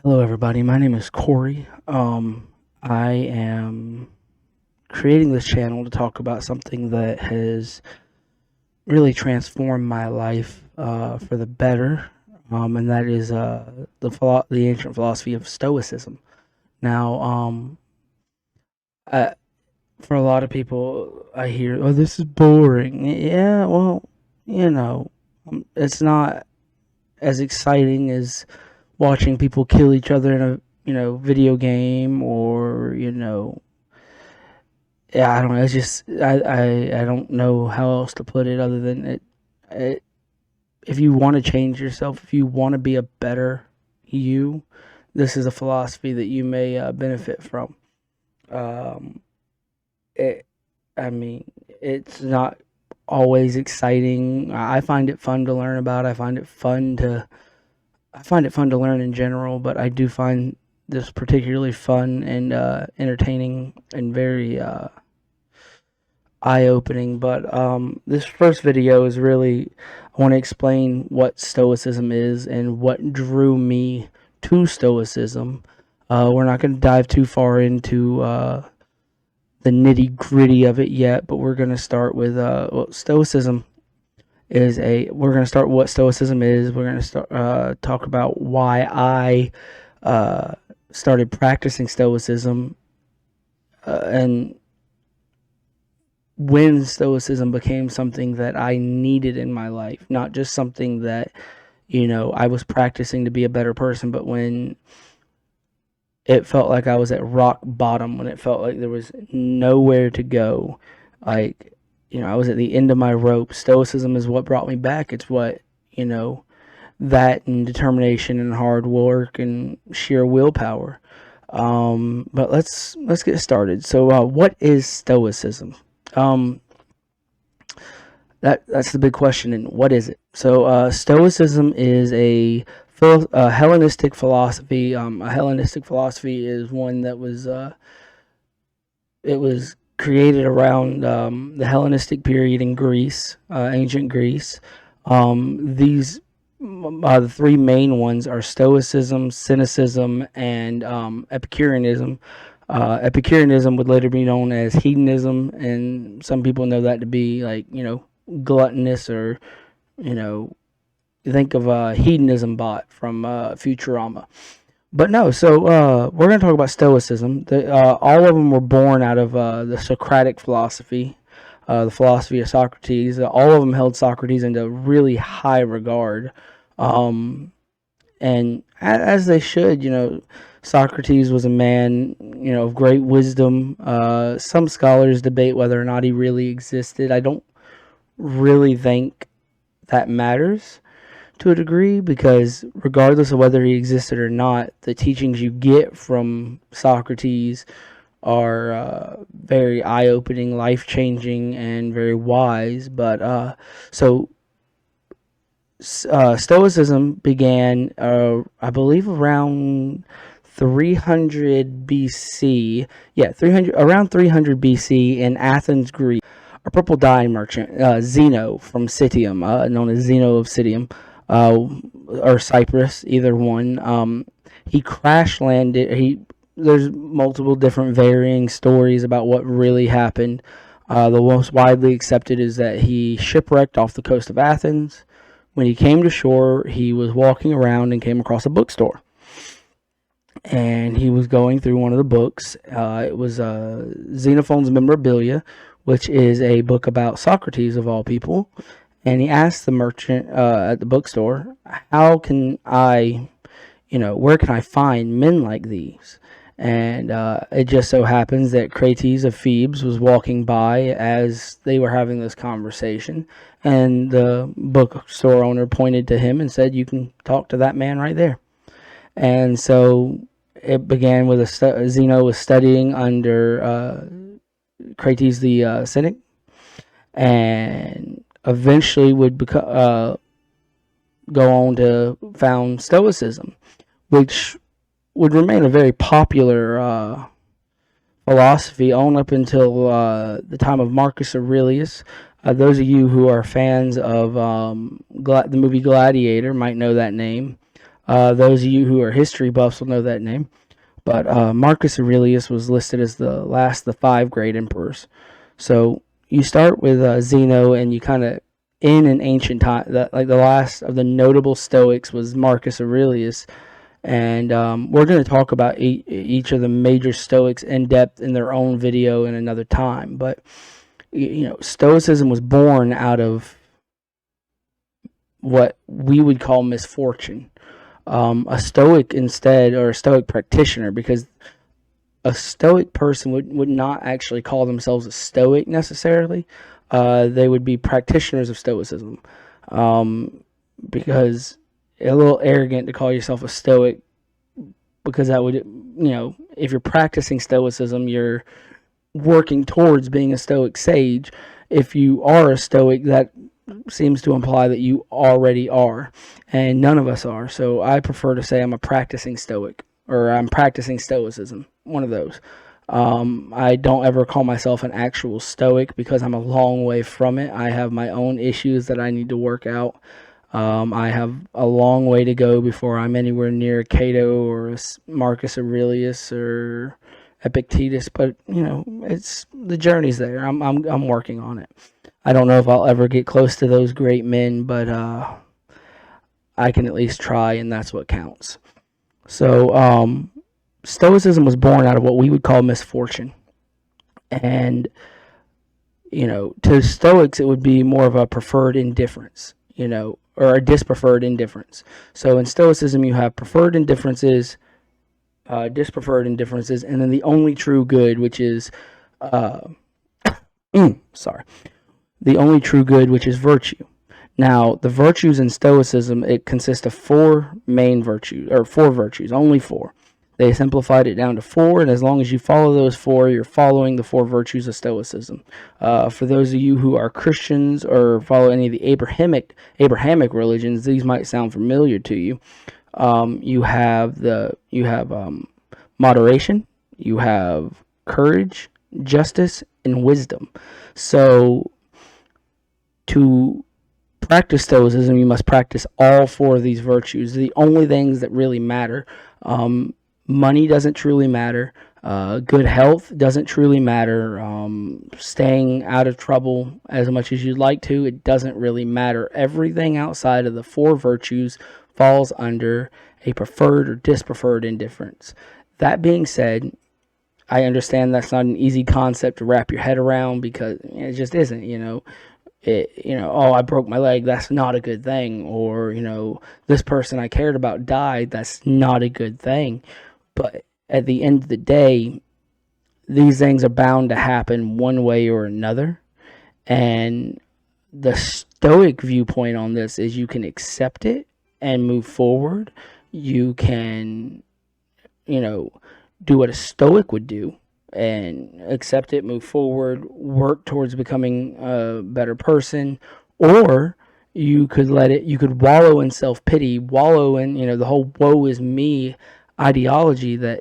Hello, everybody. My name is Corey. I am creating this channel to talk about something that has really transformed my life for the better, and that is the ancient philosophy of Stoicism. Now, I, for a lot of people, I hear, "Oh, this is boring." Yeah, well, it's not as exciting as watching people kill each other in a video game, or yeah, I don't know. It's just I don't know how else to put it other than it. If you want to change yourself, if you want to be a better you, this is a philosophy that you may benefit from. Um, it, I mean, it's not always exciting. I find it fun to learn about. I find it fun to learn in general, but I do find this particularly fun and entertaining and very eye opening. But this first video is really, I want to explain what Stoicism is and what drew me to Stoicism. We're not going to dive too far into the nitty gritty of it yet, but we're going to start with Stoicism we're going to start what Stoicism is. We're going to start talk about why I started practicing Stoicism, and when Stoicism became something that I needed in my life, not just something that I was practicing to be a better person, but when it felt like I was at rock bottom, when it felt like there was nowhere to go, like I was at the end of my rope. Stoicism is what brought me back. It's what that and determination and hard work and sheer willpower. But let's get started. So, what is Stoicism? Um, that's the big question. And what is it? So, Stoicism is a Hellenistic philosophy. A Hellenistic philosophy is one that it was created around the Hellenistic period in Greece, ancient Greece. These The three main ones are Stoicism, Cynicism, and Epicureanism. Epicureanism would later be known as hedonism, and some people know that to be like gluttonous, or you know you think of a hedonism bot from Futurama. But no, so we're going to talk about Stoicism. All of them were born out of the Socratic philosophy, the philosophy of Socrates. All of them held Socrates into really high regard, um, and as they should. Socrates was a man, of great wisdom. Some scholars debate whether or not he really existed. I don't really think that matters to a degree, because regardless of whether he existed or not, the teachings you get from Socrates are very eye-opening, life-changing, and very wise. But so Stoicism began, I believe, around 300 BC. Yeah, 300 around 300 BC in Athens, Greece. A purple dye merchant, Zeno from Citium, known as Zeno of Citium, or Cyprus, either one. He crash landed. There's multiple different varying stories about what really happened. The most widely accepted is that he shipwrecked off the coast of Athens. When he came to shore, he was walking around and came across a bookstore. And he was going through one of the books. It was Xenophon's Memorabilia, which is a book about Socrates, of all people. And he asked the merchant at the bookstore, how can I, where can I find men like these? And it just so happens that Crates of Thebes was walking by as they were having this conversation. And the bookstore owner pointed to him and said, you can talk to that man right there. And so it began with Zeno was studying under Crates the Cynic, and eventually would go on to found Stoicism, which would remain a very popular philosophy on up until the time of Marcus Aurelius. Those of you who are fans of the movie Gladiator might know that name. Those of you who are history buffs will know that name. But Marcus Aurelius was listed as the last of the 5 great emperors. So you start with Zeno, and you kind of in an ancient time, like the last of the notable Stoics was Marcus Aurelius, and we're going to talk about each of the major Stoics in depth in their own video in another time. But Stoicism was born out of what we would call misfortune. A Stoic instead, or a Stoic practitioner, because a Stoic person would not actually call themselves a Stoic necessarily. They would be practitioners of Stoicism, because it's a little arrogant to call yourself a Stoic, because that would, if you're practicing Stoicism, you're working towards being a Stoic sage. If you are a Stoic, that seems to imply that you already are, and none of us are. So I prefer to say I'm a practicing Stoic, or I'm practicing Stoicism, one of those. I don't ever call myself an actual Stoic, because I'm a long way from it. I have my own issues that I need to work out. I have a long way to go before I'm anywhere near Cato or Marcus Aurelius or Epictetus, but it's the journey's there. I'm working on it. I don't know if I'll ever get close to those great men, but I can at least try, and that's what counts. So Stoicism was born out of what we would call misfortune, and to Stoics it would be more of a preferred indifference, or a dispreferred indifference. So in Stoicism you have preferred indifferences, dispreferred indifferences, and then the only true good, which is the only true good, which is virtue. Now, the virtues in Stoicism, it consists of 4 main virtues, or 4 virtues, only 4. They simplified it down to 4, and as long as you follow those 4, you're following the 4 virtues of Stoicism. For those of you who are Christians or follow any of the Abrahamic religions, these might sound familiar to you. You have moderation, you have courage, justice, and wisdom. So to practice Stoicism, you must practice all 4 of these virtues. The only things that really matter. Money doesn't truly matter. Good health doesn't truly matter. Staying out of trouble as much as you'd like to, it doesn't really matter. Everything outside of the 4 virtues falls under a preferred or dispreferred indifference. That being said, I understand that's not an easy concept to wrap your head around, because it just isn't, oh, I broke my leg, that's not a good thing. Or, this person I cared about died, that's not a good thing. But at the end of the day, these things are bound to happen one way or another. And the Stoic viewpoint on this is you can accept it and move forward. You can, do what a Stoic would do and accept it, move forward, work towards becoming a better person. Or you could wallow in self-pity, wallow in, the whole woe is me ideology that,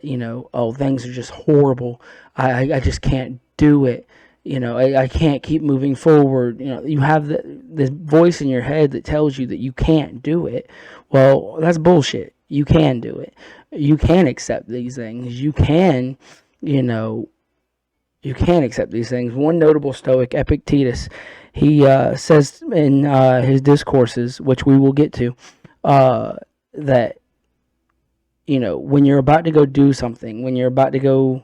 oh, things are just horrible. I just can't do it. I can't keep moving forward. You have this voice in your head that tells you that you can't do it. Well, that's bullshit. You can do it. You can accept these things. You can, you can accept these things. One notable Stoic, Epictetus, he says in his discourses, which we will get to, that, when you're about to go do something, when you're about to go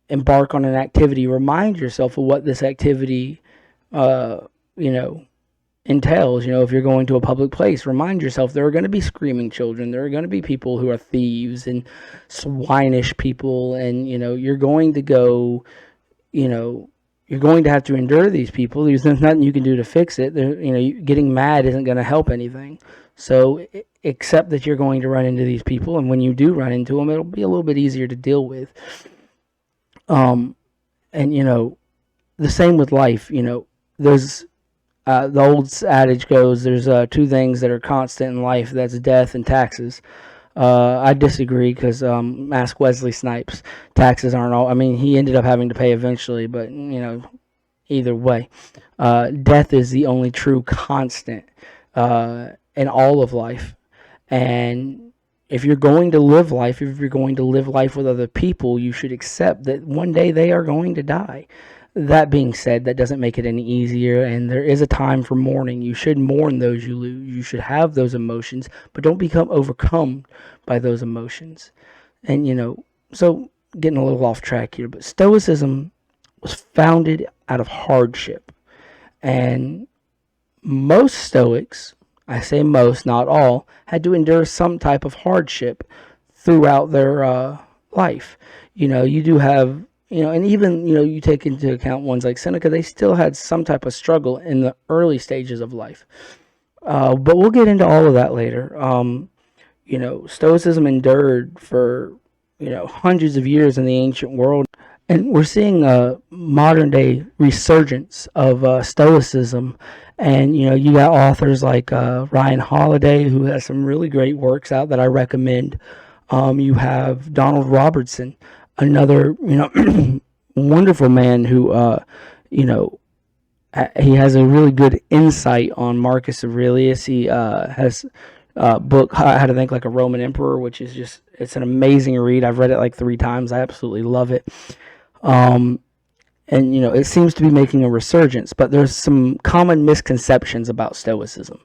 embark on an activity, remind yourself of what this activity, entails. If you're going to a public place, remind yourself there are going to be screaming children, there are going to be people who are thieves and swinish people, and you're going to go, you're going to have to endure these people. There's nothing you can do to fix it. Getting mad isn't going to help anything. So accept that you're going to run into these people, and when you do run into them, it'll be a little bit easier to deal with. And the same with life. There's the old adage goes, there's 2 things that are constant in life. That's death and taxes. I disagree, because ask Wesley Snipes. Taxes aren't all. I mean, he ended up having to pay eventually, but either way, death is the only true constant in all of life. And if you're going to live life, if you're going to live life with other people, you should accept that one day they are going to die. That being said, that doesn't make it any easier, and there is a time for mourning. You should mourn those you lose. You should have those emotions, but don't become overcome by those emotions. And, so getting a little off track here, but Stoicism was founded out of hardship. And most Stoics, I say most, not all, had to endure some type of hardship throughout their life. You do have, and even, you take into account ones like Seneca, they still had some type of struggle in the early stages of life. But we'll get into all of that later. Stoicism endured for, hundreds of years in the ancient world. And we're seeing a modern day resurgence of Stoicism. And, you got authors like Ryan Holiday, who has some really great works out that I recommend. You have Donald Robertson, another, wonderful man who, he has a really good insight on Marcus Aurelius. He has a book, How to Think Like a Roman Emperor, which is it's an amazing read. I've read it like 3 times. I absolutely love it. And, it seems to be making a resurgence, but there's some common misconceptions about Stoicism.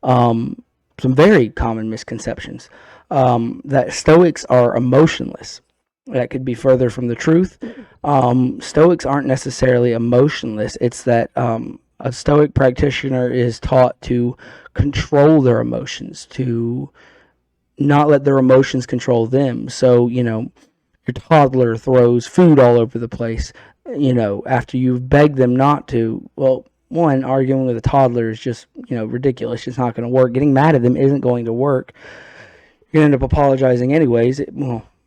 Some very common misconceptions. That Stoics are emotionless. That could be further from the truth. Stoics aren't necessarily emotionless. It's that a Stoic practitioner is taught to control their emotions, to not let their emotions control them. So, your toddler throws food all over the place, after you've begged them not to. Well, one, arguing with a toddler is just, ridiculous. It's not going to work. Getting mad at them isn't going to work. You're going to end up apologizing anyways.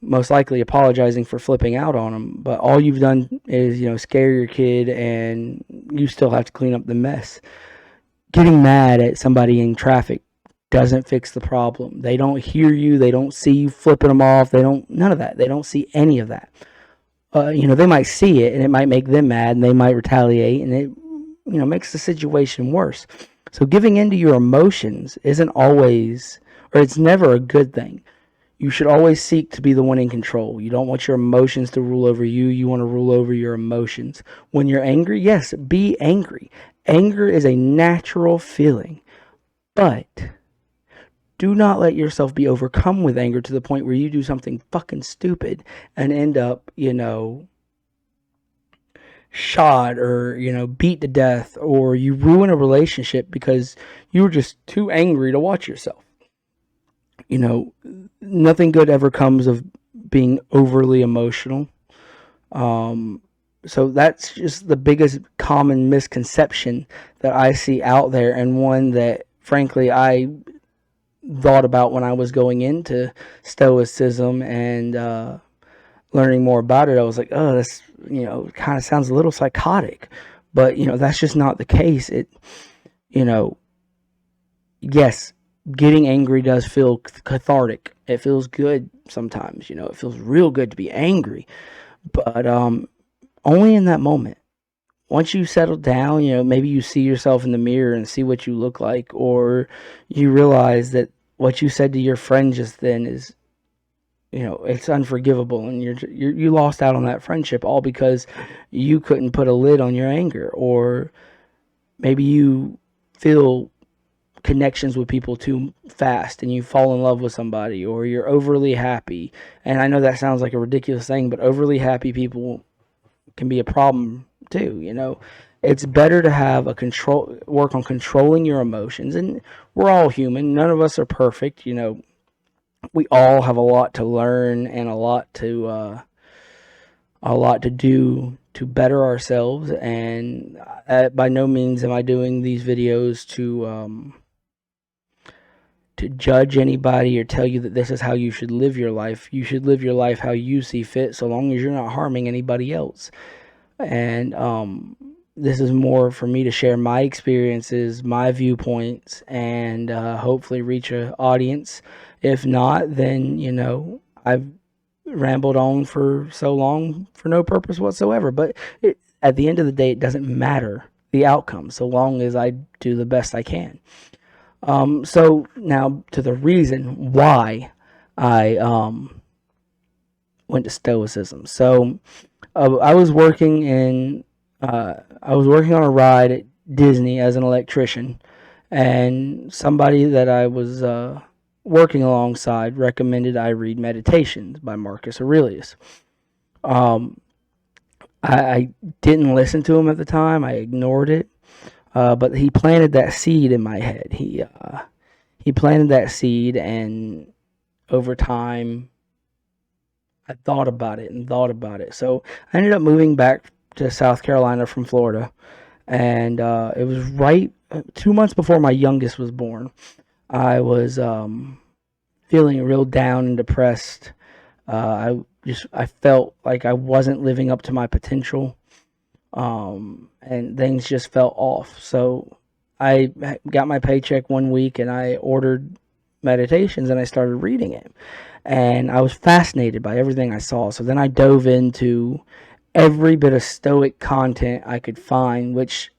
Most likely apologizing for flipping out on them. But all you've done is, scare your kid, and you still have to clean up the mess. Getting mad at somebody in traffic doesn't fix the problem. They don't hear you. They don't see you flipping them off. None of that. They don't see any of that. They might see it, and it might make them mad, and they might retaliate, and it, makes the situation worse. So giving into your emotions isn't always, or it's never a good thing. You should always seek to be the one in control. You don't want your emotions to rule over you. You want to rule over your emotions. When you're angry, yes, be angry. Anger is a natural feeling, but do not let yourself be overcome with anger to the point where you do something fucking stupid and end up, shot or, beat to death, or you ruin a relationship because you were just too angry to watch yourself. Nothing good ever comes of being overly emotional. So that's just the biggest common misconception that I see out there, and one that, frankly, I thought about when I was going into Stoicism and learning more about it. I was like, oh, this, kind of sounds a little psychotic, but, that's just not the case. Yes, getting angry does feel cathartic. It feels good sometimes, it feels real good to be angry, but only in that moment. Once you settle down, maybe you see yourself in the mirror and see what you look like, or you realize that what you said to your friend just then is, it's unforgivable, and you lost out on that friendship all because you couldn't put a lid on your anger, or maybe you feel connections with people too fast and you fall in love with somebody, or you're overly happy. And I know that sounds like a ridiculous thing, but overly happy people can be a problem too. It's better to have work on controlling your emotions. And we're all human. None of us are perfect. We all have a lot to learn and a lot to do to better ourselves. And by no means am I doing these videos to judge anybody or tell you that this is how you should live your life. You should live your life how you see fit, so long as you're not harming anybody else. And this is more for me to share my experiences, my viewpoints, and hopefully reach an audience. If not, then, I've rambled on for so long for no purpose whatsoever. But at the end of the day, it doesn't matter the outcome, so long as I do the best I can. So now to the reason why I went to Stoicism. So I was working on a ride at Disney as an electrician, and somebody that I was working alongside recommended I read Meditations by Marcus Aurelius. Um, I didn't listen to him at the time. I ignored it, but he planted that seed in my head. He planted that seed, and over time, I thought about it and thought about it. So I ended up moving back to South Carolina from Florida, and it was right 2 months before my youngest was born. I was feeling real down and depressed. I felt like I wasn't living up to my potential, and things just felt off. So I got my paycheck one week and I ordered Meditations and I started reading it. And I was fascinated by everything I saw. So then I dove into every bit of Stoic content I could find, which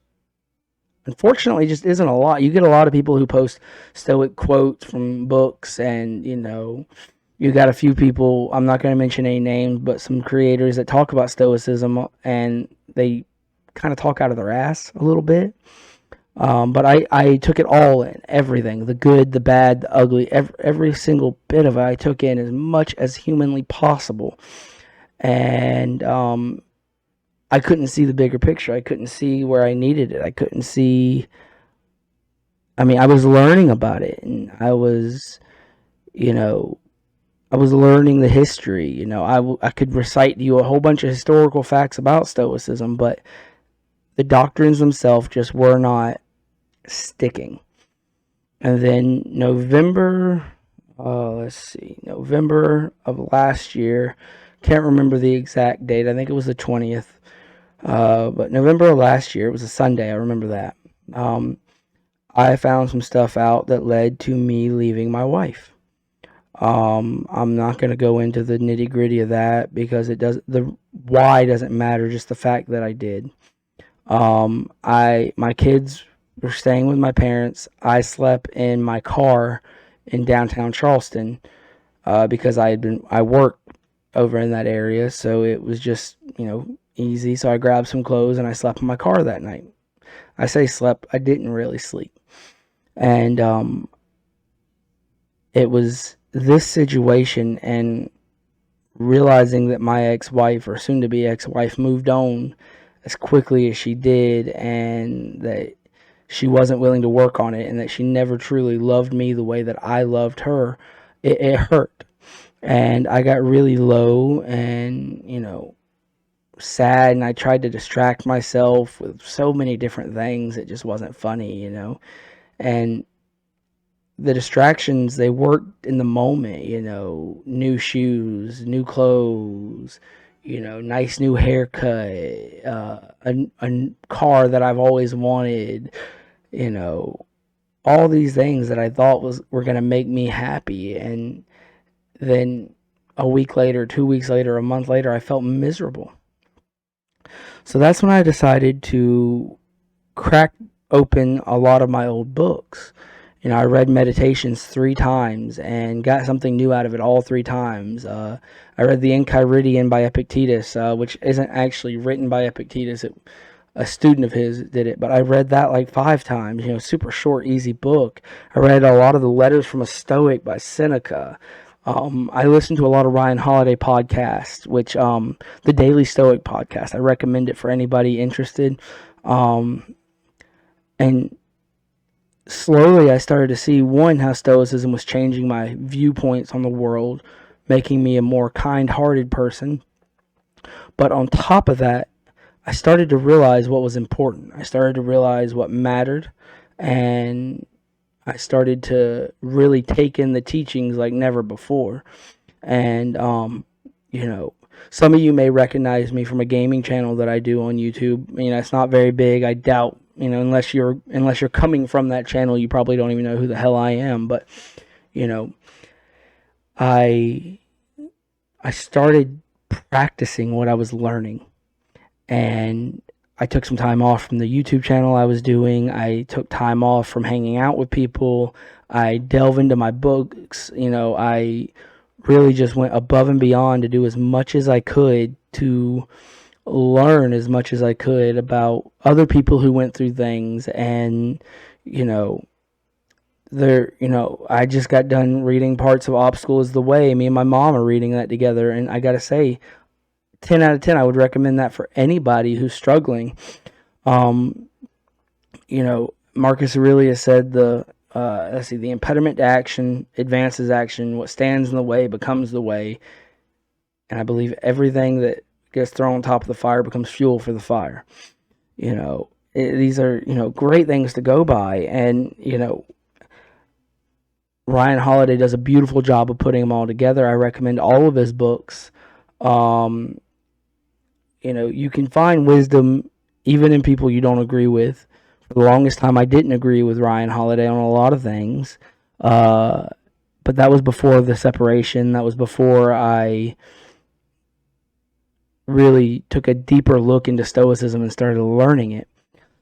unfortunately just isn't a lot. You get a lot of people who post Stoic quotes from books, and you got a few people, I'm not going to mention any names, but some creators that talk about Stoicism, and they kind of talk out of their ass a little bit. But I took it all in, everything, the good, the bad, the ugly, every single bit of it I took in as much as humanly possible. And I couldn't see the bigger picture. I couldn't see where I needed it. I couldn't see. I mean, I was learning about it, and you know, I was learning the history. I could recite to you a whole bunch of historical facts about Stoicism, but the doctrines themselves just were not sticking. And then November of last year, can't remember the exact date. I think it was the 20th. But November of last year, it was a Sunday. I remember that. I found some stuff out that led to me leaving my wife. I'm not going to go into the nitty gritty of that because the why doesn't matter, just the fact that I did. My kids were staying with my parents. I slept in my car in downtown Charleston because I worked over in that area, so it was just easy. So I grabbed some clothes and I slept in my car that night. I say slept, I didn't really sleep, and it was this situation and realizing that my ex-wife or soon-to-be ex-wife moved on as quickly as she did, and that she wasn't willing to work on it, and that she never truly loved me the way that I loved her. It hurt, and I got really low and sad, and I tried to distract myself with so many different things. It just wasn't funny. And the distractions, they worked in the moment. New shoes, new clothes, nice new haircut, a car that I've always wanted, you know, all these things that I thought were going to make me happy. And then a week later, 2 weeks later, a month later, I felt miserable. So that's when I decided to crack open a lot of my old books. I read Meditations 3 times and got something new out of it all 3 times. I read The Enchiridion by Epictetus, which isn't actually written by Epictetus. A student of his did it, but I read that like 5 times. Super short, easy book. I read a lot of the Letters from a Stoic by Seneca. I listened to a lot of Ryan Holiday podcasts, which the Daily Stoic podcast. I recommend it for anybody interested. And slowly I started to see, one, how Stoicism was changing my viewpoints on the world, making me a more kind-hearted person. But on top of that, I started to realize what was important. I started to realize what mattered, and I started to really take in the teachings like never before. And some of you may recognize me from a gaming channel that I do on YouTube. It's not very big. I doubt, unless you're coming from that channel, you probably don't even know who the hell I am. But I I started practicing what I was learning, and I took some time off from the YouTube channel I was doing. I took time off from hanging out with people. I delve into my books. I really just went above and beyond to do as much as I could to learn as much as I could about other people who went through things. And, you know, I just got done reading parts of Obstacle is the Way. Me and my mom are reading that together. And I got to say, 10 out of 10, I would recommend that for anybody who's struggling. Um, Marcus Aurelius said the impediment to action advances action. What stands in the way becomes the way. And I believe everything that gets thrown on top of the fire becomes fuel for the fire. These are, great things to go by. And, Ryan Holiday does a beautiful job of putting them all together. I recommend all of his books. You can find wisdom even in people you don't agree with. For the longest time, I didn't agree with Ryan Holiday on a lot of things. But that was before the separation. That was before I really took a deeper look into Stoicism and started learning it.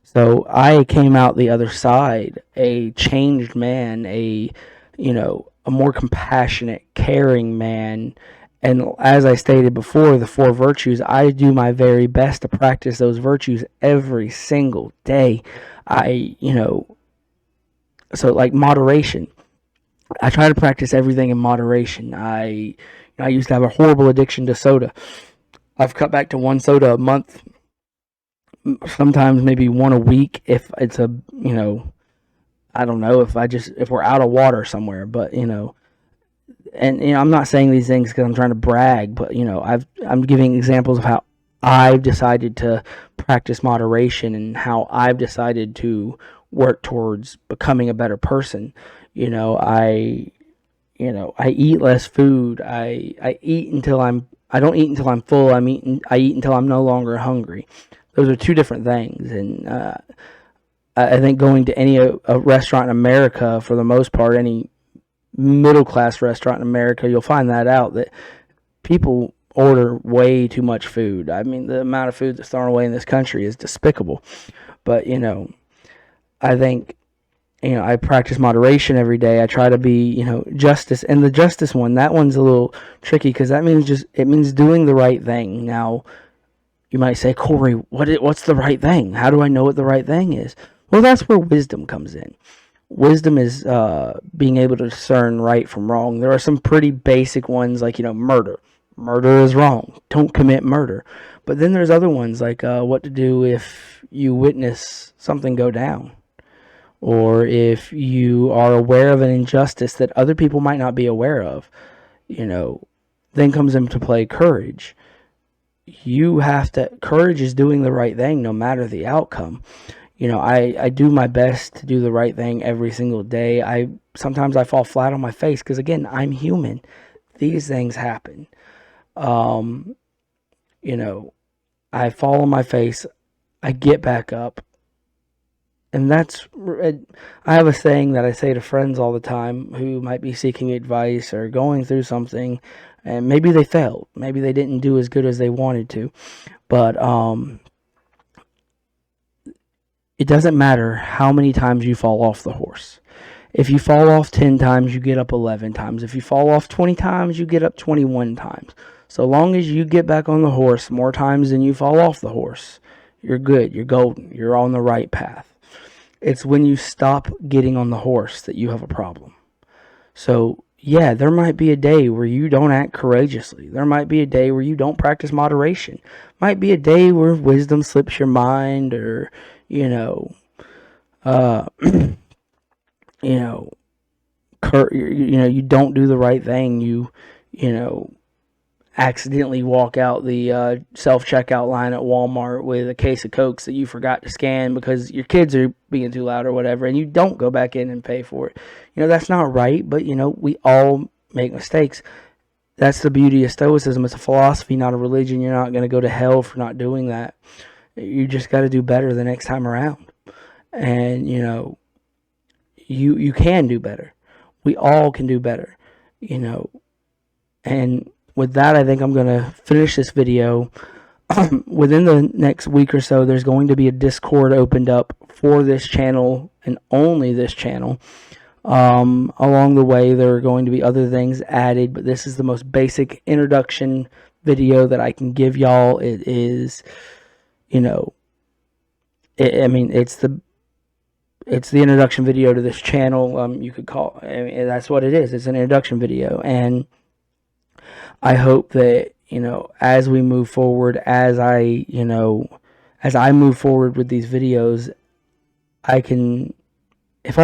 So I came out the other side, a changed man, a more compassionate, caring man. And as I stated before, the 4 virtues, I do my very best to practice those virtues every single day. So like moderation. I try to practice everything in moderation. I used to have a horrible addiction to soda. I've cut back to 1 soda a month, sometimes maybe 1 a week if it's I don't know, if we're out of water somewhere. But I'm not saying these things because I'm trying to brag, but I'm giving examples of how I've decided to practice moderation and how I've decided to work towards becoming a better person. I eat less food. I eat until I don't eat until I'm full. I eat until I'm no longer hungry. Those are 2 different things. And I think going to any a restaurant in America, for the most part, any middle class restaurant in America, you'll find that out, that people order way too much food. I mean, the amount of food that's thrown away in this country is despicable. But I think I practice moderation every day. I try to be justice, and the justice one, that one's a little tricky because that means it means doing the right thing. Now, you might say, Corey, what's the right thing? How do I know what the right thing is? Well, that's where wisdom comes in. Wisdom is being able to discern right from wrong. There are some pretty basic ones like, murder. Murder is wrong. Don't commit murder. But then there's other ones like what to do if you witness something go down, or if you are aware of an injustice that other people might not be aware of. Then comes into play courage. Courage is doing the right thing no matter the outcome. I do my best to do the right thing every single day. Sometimes I fall flat on my face because, again, I'm human. These things happen. I fall on my face. I get back up. And I have a saying that I say to friends all the time who might be seeking advice or going through something, and maybe they failed. Maybe they didn't do as good as they wanted to. But it doesn't matter how many times you fall off the horse. If you fall off 10 times, you get up 11 times. If you fall off 20 times, you get up 21 times. So long as you get back on the horse more times than you fall off the horse, you're good, you're golden, you're on the right path. It's when you stop getting on the horse that you have a problem. So, yeah, there might be a day where you don't act courageously. There might be a day where you don't practice moderation. Might be a day where wisdom slips your mind, or you don't do the right thing. You accidentally walk out the self-checkout line at Walmart with a case of Cokes that you forgot to scan because your kids are being too loud or whatever, and you don't go back in and pay for it. That's not right, but we all make mistakes. That's the beauty of Stoicism. It's a philosophy, not a religion. You're not going to go to hell for not doing that. You just got to do better the next time around. And, you can do better. We all can do better, And with that, I think I'm going to finish this video. Within the next week or so, there's going to be a Discord opened up for this channel and only this channel. Along the way, there are going to be other things added, but this is the most basic introduction video that I can give y'all. It is, you know, it's the introduction video to this channel. You could call, that's what it is. It's an introduction video, and I hope that, as we move forward, as I move forward with these videos, I can, if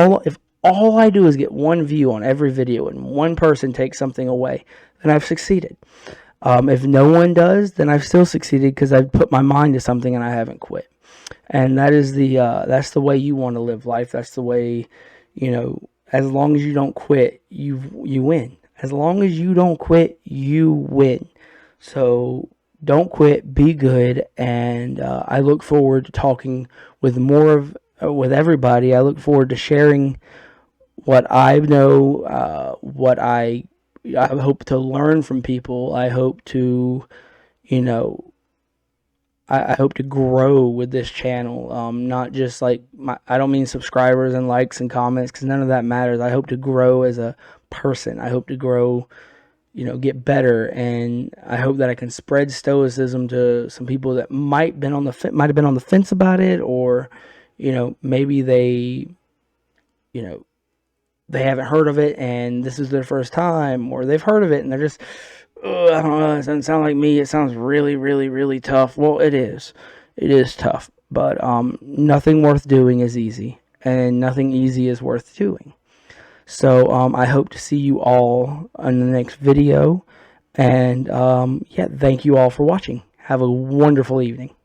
all I do is get one view on every video and one person takes something away, then I've succeeded. If no one does, then I've still succeeded, because I've put my mind to something and I haven't quit. And that's the way you want to live life. That's the way, as long as you don't quit, you win. As long as you don't quit, you win. So don't quit, be good, and I look forward to talking with with everybody. I look forward to sharing what I know, what I hope to learn from people. I hope to, I hope to grow with this channel. Not just like I don't mean subscribers and likes and comments, because none of that matters. I hope to grow as a person. I hope to grow, get better, and I hope that I can spread Stoicism to some people that might have been on the fence about it, or maybe they haven't heard of it and this is their first time, or they've heard of it and they're just, I don't know, it doesn't sound like me. It sounds really, really, really tough. Well, it is. It is tough, but nothing worth doing is easy, and nothing easy is worth doing. So I hope to see you all in the next video, and yeah, thank you all for watching. Have a wonderful evening.